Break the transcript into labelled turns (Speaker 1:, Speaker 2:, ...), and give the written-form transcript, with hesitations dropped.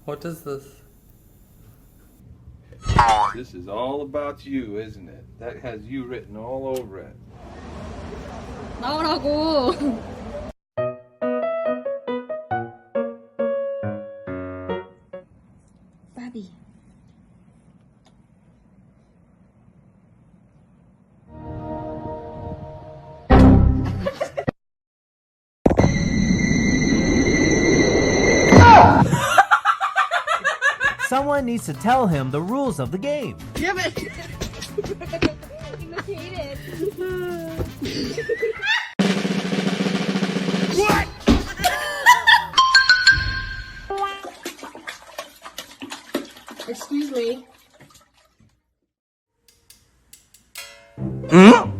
Speaker 1: What is this?
Speaker 2: This is all about you, isn't it? That has you written all over it.
Speaker 3: 나오라고. 바비.
Speaker 4: Someone needs to tell him the rules of the game.
Speaker 3: Give it. Imitate it.
Speaker 2: What?
Speaker 3: Excuse me.
Speaker 2: Hmm?